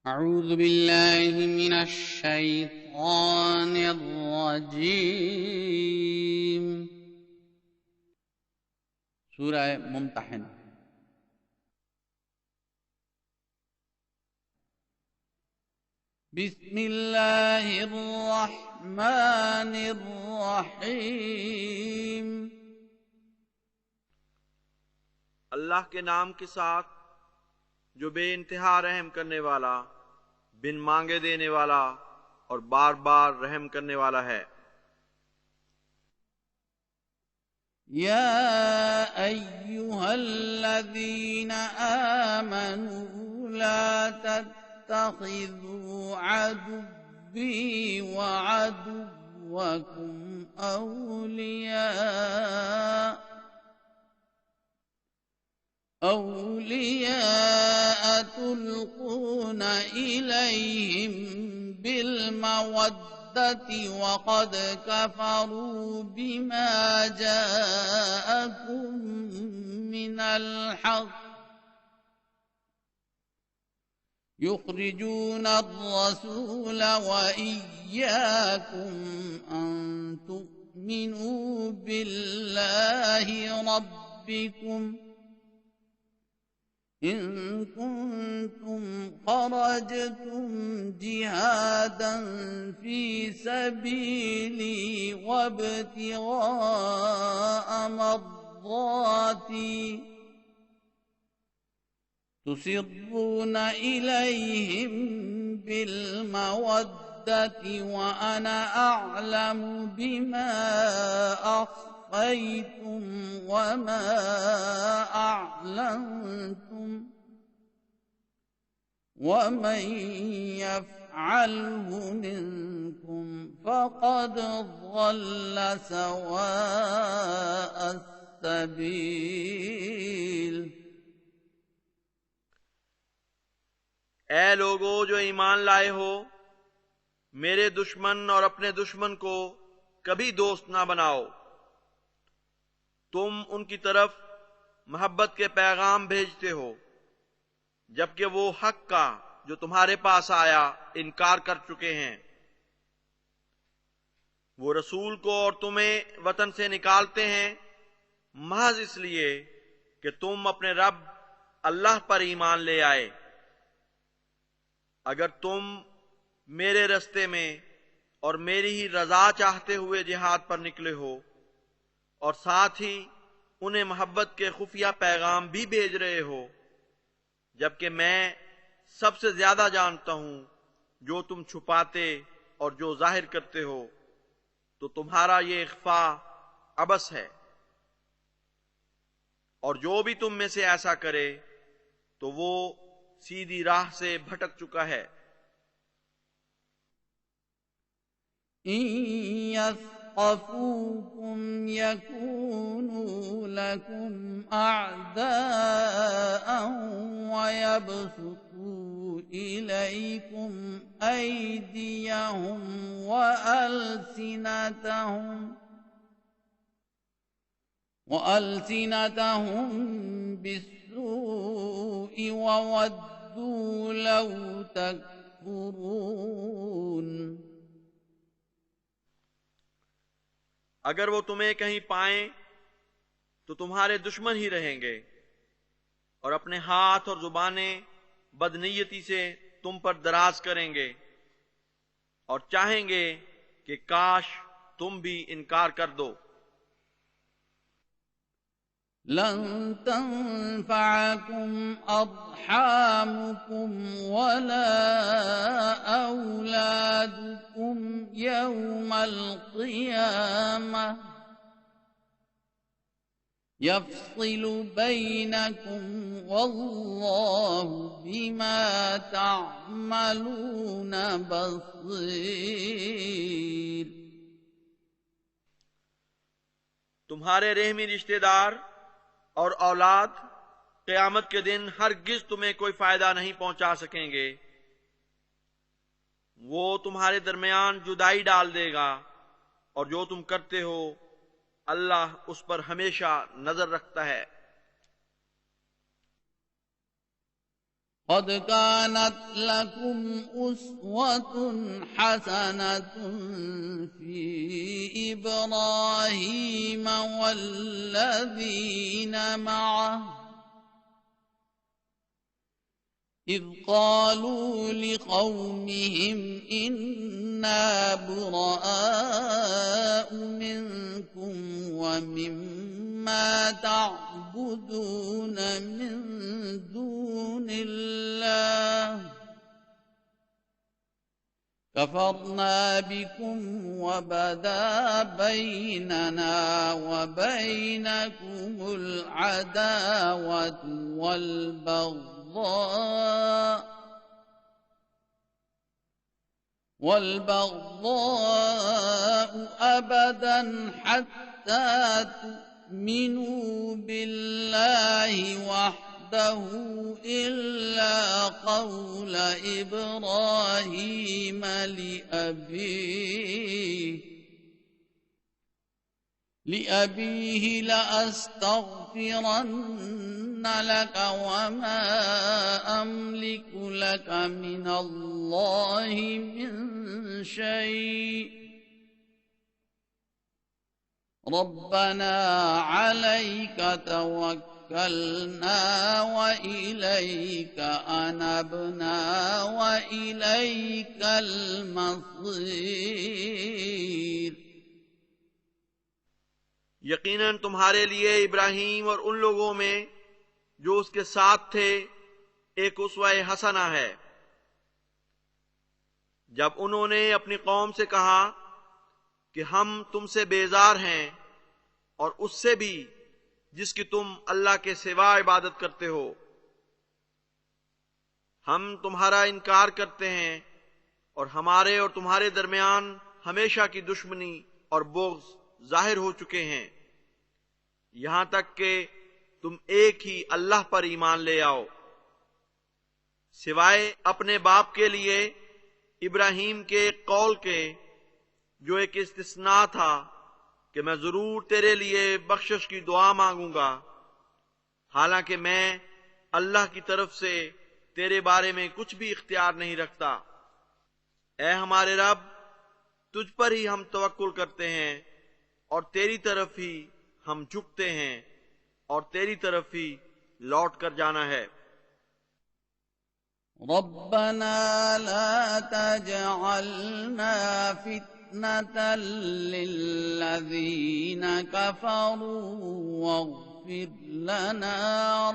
أعوذ بالله من الشيطان الرجيم सूरह मुम्तहिन। बिस्मिल्लाहिर रहमानिर रहीम। अल्लाह के नाम के साथ जो बेइंतहा रहम करने वाला, बिन मांगे देने वाला और बार बार रहम करने वाला है। या अय्युहल्लज़ीना आमनू ला तत्तखिज़ू अदुव्वी व अदुव्वकुम أولياء تلقون إليهم بالمودة وقد كفروا بما جاءكم من الحق يخرجون الرسول وإياكم أن تؤمنوا بالله ربكم إن كنتم خرجتم جهادا في سبيلي وابتغاء مرضاتي تسرون إليهم بالمودة وأنا أعلم بما أخفيتم وما أعلنتم ومن يفعله منكم فقد ضل سواء السبيل। ऐ लोगो जो ईमान लाए हो, मेरे दुश्मन और अपने दुश्मन को कभी दोस्त ना बनाओ। तुम उनकी तरफ मोहब्बत के पैगाम भेजते हो, जबकि वो हक का जो तुम्हारे पास आया इनकार कर चुके हैं। वो रसूल को और तुम्हें वतन से निकालते हैं महज इसलिए कि तुम अपने रब अल्लाह पर ईमान ले आए। अगर तुम मेरे रस्ते में और मेरी ही रजा चाहते हुए जिहाद पर निकले हो और साथ ही उन्हें मोहब्बत के खुफिया पैगाम भी भेज रहे हो, जबकि मैं सबसे ज्यादा जानता हूं जो तुम छुपाते और जो जाहिर करते हो, तो तुम्हारा ये इख्फा अबस है। और जो भी तुम में से ऐसा करे तो वो सीधी राह से भटक चुका है। يثقفوكم يكونوا لكم أعداء ويبسطوا إليكم أيديهم وألسنتهم بالسوء وودوا لو تكفرون। अगर वो तुम्हें कहीं पाएं तो तुम्हारे दुश्मन ही रहेंगे और अपने हाथ और जुबानें बदनीयती से तुम पर दराज करेंगे और चाहेंगे कि काश तुम भी इनकार कर दो। लन तंफअकुम अर्हामुकुम वला औलादुकुम यौमल क़ियामह यफ़्सिलु बैनकुम वल्लाहु बिमा तअमलून बसीर। तुम्हारे रहमी रिश्तेदार और औलाद क़यामत के दिन हरगिज तुम्हें कोई फायदा नहीं पहुंचा सकेंगे। वो तुम्हारे दरमियान जुदाई डाल देगा और जो तुम करते हो अल्लाह उस पर हमेशा नजर रखता है। قد كانت لكم أسوة حسنة في إبراهيم والذين معه إذ قالوا لقومهم إنا براء منكم ومما تعبدون من دون الله كفرنا بكم وبدا بيننا وبينكم العداوة والبغضاء أبدا حتى تؤمنوا بالله وحده إلا قول إبراهيم لأبيه لأستغفرن لك وما أملك لك من الله من شيء ربنا عليك توكلنا وإليك أنبنا وإليك المصير। यकीनन तुम्हारे लिए इब्राहीम और उन लोगों में जो उसके साथ थे एक उसवा हसना है। जब उन्होंने अपनी कौम से कहा कि हम तुमसे बेजार हैं और उससे भी जिसकी तुम अल्लाह के सिवा इबादत करते हो, हम तुम्हारा इनकार करते हैं और हमारे और तुम्हारे दरमियान हमेशा की दुश्मनी और बोग्ज जाहिर हो चुके हैं, यहां तक कि तुम एक ही अल्लाह पर ईमान ले आओ। सिवाय अपने बाप के लिए इब्राहीम के कौल के, जो एक इस्तिस्ना था कि मैं जरूर तेरे लिए बख्शिश की दुआ मांगूंगा, हालांकि मैं अल्लाह की तरफ से तेरे बारे में कुछ भी इख्तियार नहीं रखता। ऐ हमारे रब, तुझ पर ही हम तवक्कुल करते हैं और तेरी तरफ ही हम झुकते हैं और तेरी तरफ ही लौट कर जाना है। रब्बना ला तजअलना फितनतन लिल्लज़ीन कफरू वग़फिर लना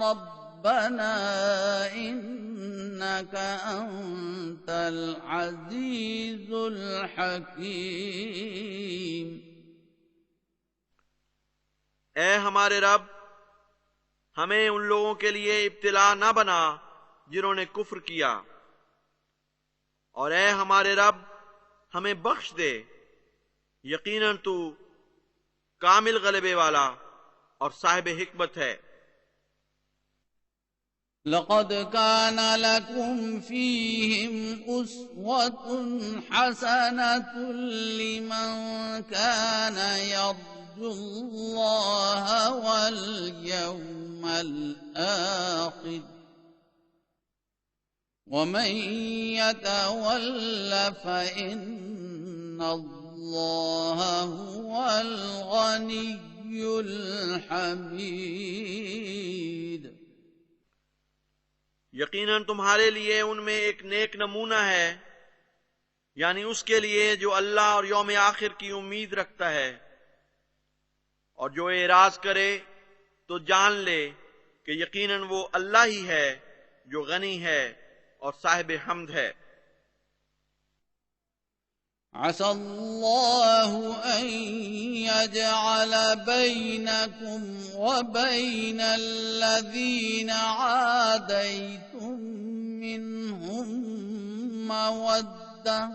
रब्बना इन्नका अंतल अज़ीज़ुल हकीम। ऐ हमारे रब, हमें उन लोगों के लिए इब्तिला न बना जिन्होंने कुफ्र किया, और ऐ हमारे रब, हमें बख्श दे, यकीनन तू कामिल गलबे वाला और साहिब हिकमत है। लक़द कान लकुम फ़ीहिम उस्वतुन हसनतुन लिमन कान यर्जुल्लाह वल यौमल आखिर वमन यतवल्ल फ़इन्नल्लाह हुवल गनिय्युल हमीद। यकीनन तुम्हारे लिए उनमें एक नेक नमूना है, यानी उसके लिए जो अल्लाह और यौम आखिर की उम्मीद रखता है, और जो एराज करे तो जान ले कि यकीनन वो अल्लाह ही है जो गनी है और साहिब हम्द है। असल्लाहु अन यजअल बैनकुम व बैनल्लज़ीन आदैतुम मिनहुम मवद्दह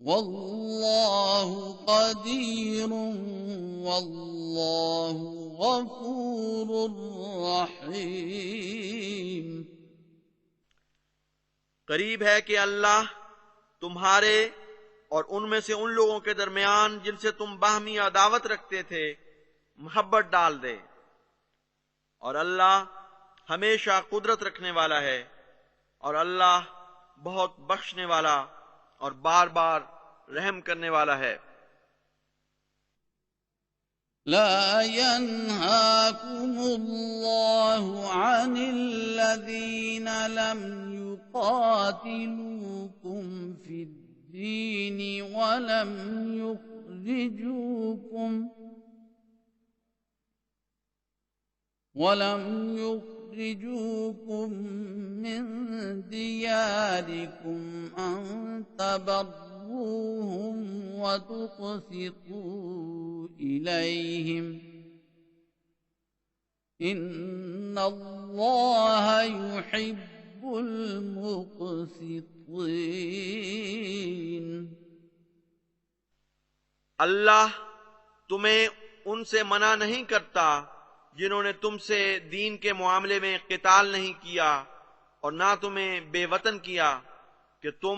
वल्लाहु क़दीरुन वल्लाहु गफूरुर रहीम। करीब है कि अल्लाह तुम्हारे और उनमें से उन लोगों के दरमियान जिनसे तुम बाहमी अदावत रखते थे मोहब्बत डाल दे, और अल्लाह हमेशा कुदरत रखने वाला है और अल्लाह बहुत बख्शने वाला और बार बार रहम करने वाला है। لا ينهاكم الله عن الذين لم يقاتلوكم في الدين ولم يخرجوكم من دياركم أن تبروهم وتقسطوا إليهم إن الله يحب المقسطين। अल्लाह तुम्हें उनसे मना नहीं करता जिन्होंने तुमसे दीन के मामले में क़िताल नहीं किया और ना तुम्हें बेवतन किया कि तुम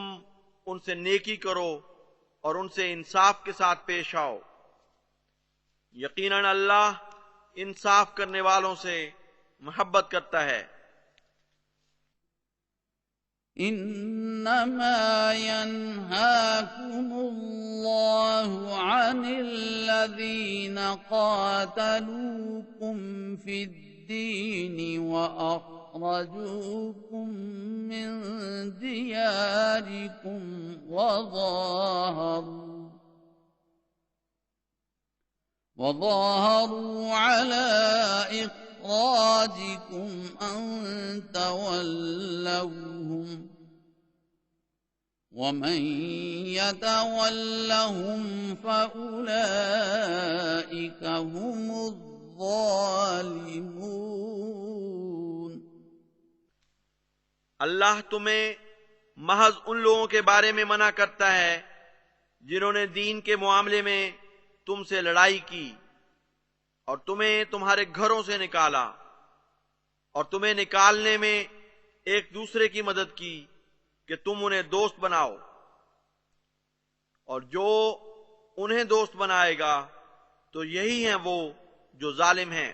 उनसे नेकी करो और उनसे इंसाफ के साथ पेश आओ। यकीनन अल्लाह इंसाफ करने वालों से मोहब्बत करता है। इन्नमा यन्हाकुमुल्लाहु अनिल्लज़ीना क़ातलूकुम फ़िद्दीनि व अख़रजूकुम मिन दियारिकुम وظاهروا على إخراجكم أن تولوهم ومن يتولهم فأولئك هم الظالمون। अल्लाह तुम्हें महज उन लोगों के बारे में मना करता है जिन्होंने दीन के मामले में तुमसे लड़ाई की और तुम्हें तुम्हारे घरों से निकाला और तुम्हें निकालने में एक दूसरे की मदद की कि तुम उन्हें दोस्त बनाओ, और जो उन्हें दोस्त बनाएगा तो यही हैं वो जो जालिम हैं।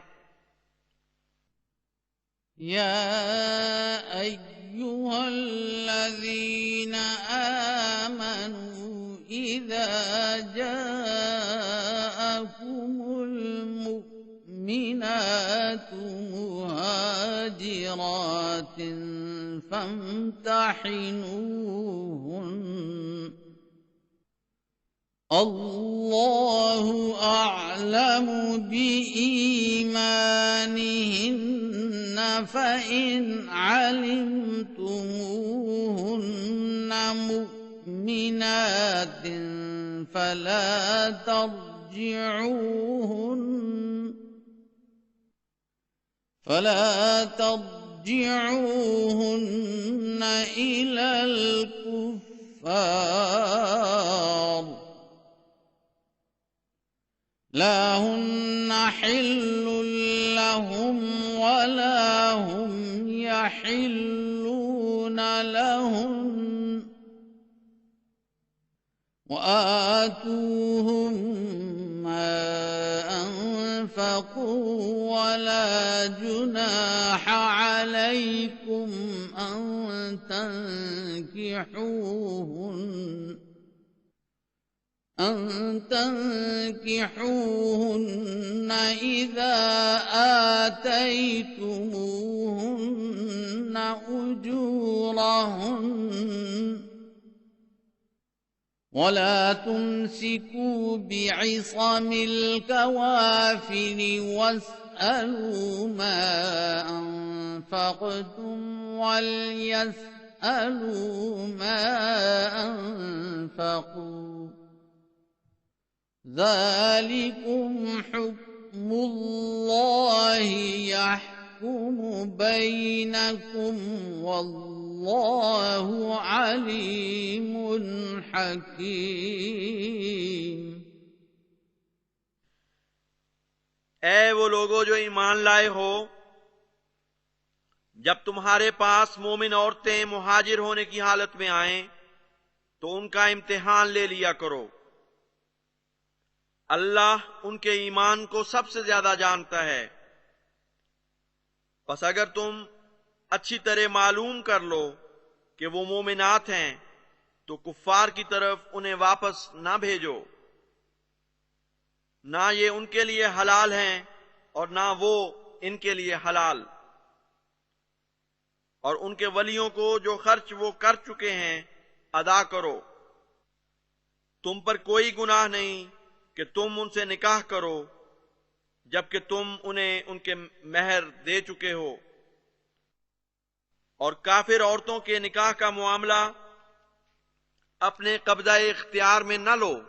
या अय्युहल्लज़ीना आमनू इज़ा जाअकुमुल मुमिनातु मुहाजिरातिन फम्तहिनूहुन अल्लाहु अअलमु बिईमानिहिन्न फ़इन अलिमतुमूहुन्न मुमिनातिन फला तर्जिऊहुन्न इलल कुफ़्फ़ार لا هن حل لهم ولا هم يحلون لهن وآتوهم ما أنفقوا ولا جناح عليكم أن تنكحوهن إذا آتيتموهن أجورهن ولا تمسكوا بعصم الكوافر واسألوا ما أنفقتم وليسألوا ما أنفقوا ذلكم حكم الله يحكم بينكم والله عليم حكيم। ऐ वो लोगो जो ईमान लाए हो, जब तुम्हारे पास मोमिन औरतें मुहाजिर होने की हालत में आएं तो उनका इम्तिहान ले लिया करो। अल्लाह उनके ईमान को सबसे ज्यादा जानता है बस अगर तुम अच्छी तरह मालूम कर लो कि वो मोमिनात हैं तो कुफ्फार की तरफ उन्हें वापस ना भेजो, ना ये उनके लिए हलाल हैं और ना वो इनके लिए हलाल। और उनके वलियों को जो खर्च वो कर चुके हैं अदा करो। तुम पर कोई गुनाह नहीं कि तुम उनसे निकाह करो जबकि तुम उन्हें उनके महर दे चुके हो। और काफिर औरतों के निकाह का मामला अपने कब्जा इख्तियार में न लो,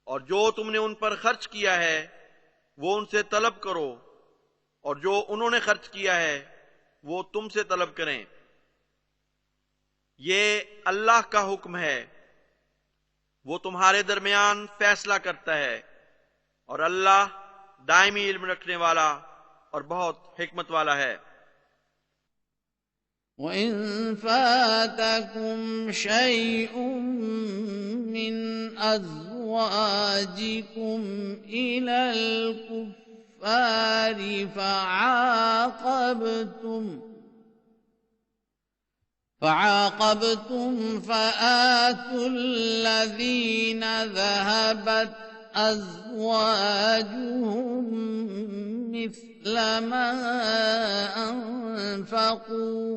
और जो तुमने उन पर खर्च किया है वो उनसे तलब करो, और जो उन्होंने खर्च किया है वो तुमसे तलब करें। ये अल्लाह का हुक्म है, वो तुम्हारे दरमियान फैसला करता है, और अल्लाह दायमी इल्म रखने वाला और बहुत हिकमत वाला है। وَإِن فَاتَكُمْ شَيْءٌ مِّنْ أَزْوَاجِكُمْ إِلَى الْكُفَّارِ فَعَاقَبْتُمْ فَآتُوا الَّذِينَ ذَهَبَتْ أَزْوَاجُهُم مِّثْلَ مَا أَنفَقُوا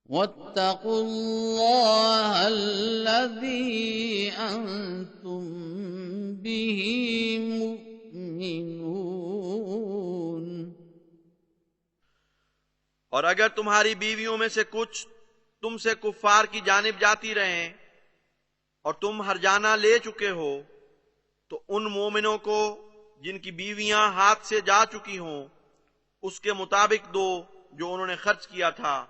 وَاتَّقُوا اللَّهَ الَّذِي أَنتُم بِهِ مُؤْمِنُونَ। और अगर तुम्हारी बीवियों में से कुछ तुमसे कुफ्फार की जानिब जाती रहें और तुम हरजाना ले चुके हो, तो उन मोमिनों को जिनकी बीवियां हाथ से जा चुकी हों उसके मुताबिक दो जो उन्होंने खर्च किया था,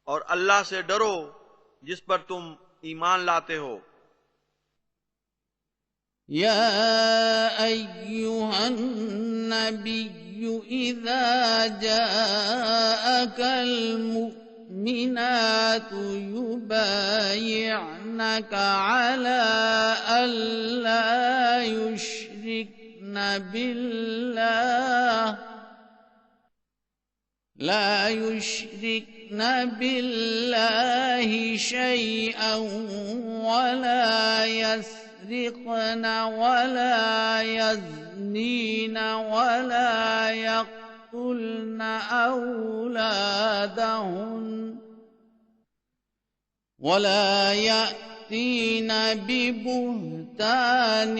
और अल्लाह से डरो जिस पर तुम ईमान लाते हो। या अय्युहन नबिय्यु इज़ा जाअकल मुमिनातु युबायि'नका अला अल्ला युश्रिकन बिल्लाहि शैअन वला يسرقن ولا يزنين ولا يقتلن أولادهن ولا يأتين ببهتان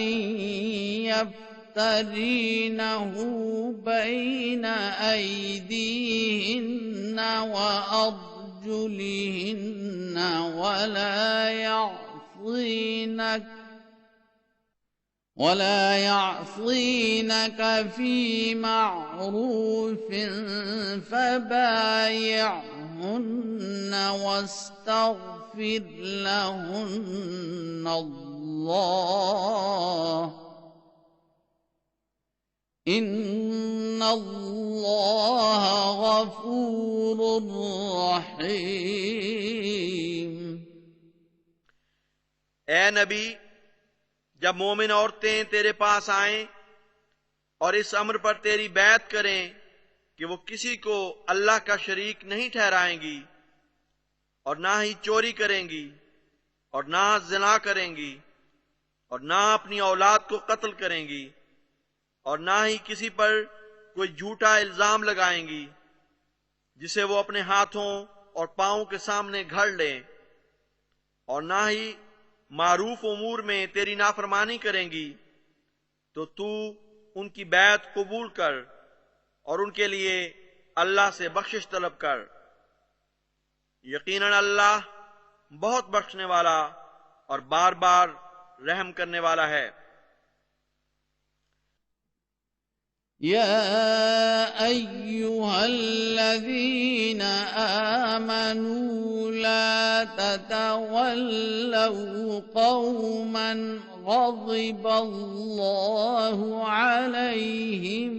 يفترينه بين أيديهن وأرجلهن ولا يعصينك في معروف فبايعهن واستغفر لهن الله إن الله غفور رحيم। ए नबी, जब मोमिन औरतें तेरे पास आएं और इस अम्र पर तेरी बैत करें कि वो किसी को अल्लाह का शरीक नहीं ठहराएंगी और ना ही चोरी करेंगी और ना ज़िना करेंगी और ना अपनी औलाद को कत्ल करेंगी और ना ही किसी पर कोई झूठा इल्जाम लगाएंगी जिसे वो अपने हाथों और पांवों के सामने घड़ लें, और ना ही मारूफ उमूर में तेरी नाफरमानी करेंगी, तो तू उनकी बैत कबूल कर और उनके लिए अल्लाह से बख्शिश तलब कर। यकीनन अल्लाह बहुत बख्शने वाला और बार बार रहम करने वाला है। या अय्युहल्लज़ीना आमनू ला ततवल्लऊ कौमन ग़ज़िबल्लाहु अलैहिम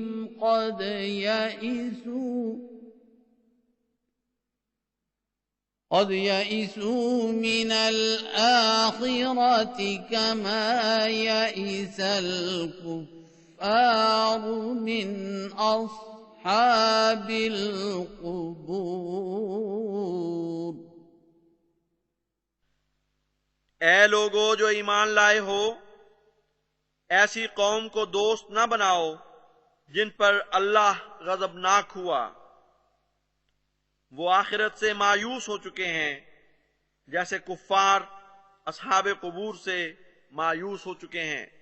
قد يئسوا من الآخرة كما يئس الكفار الكفار من أصحاب القبور ए लोगो जो ईमान लाए हो, ऐसी कौम को दोस्त न बनाओ जिन पर अल्लाह गजबनाक हुआ। वो आखिरत से मायूस हो चुके हैं जैसे कुफ्फार असहाबे कुबूर से मायूस हो चुके हैं।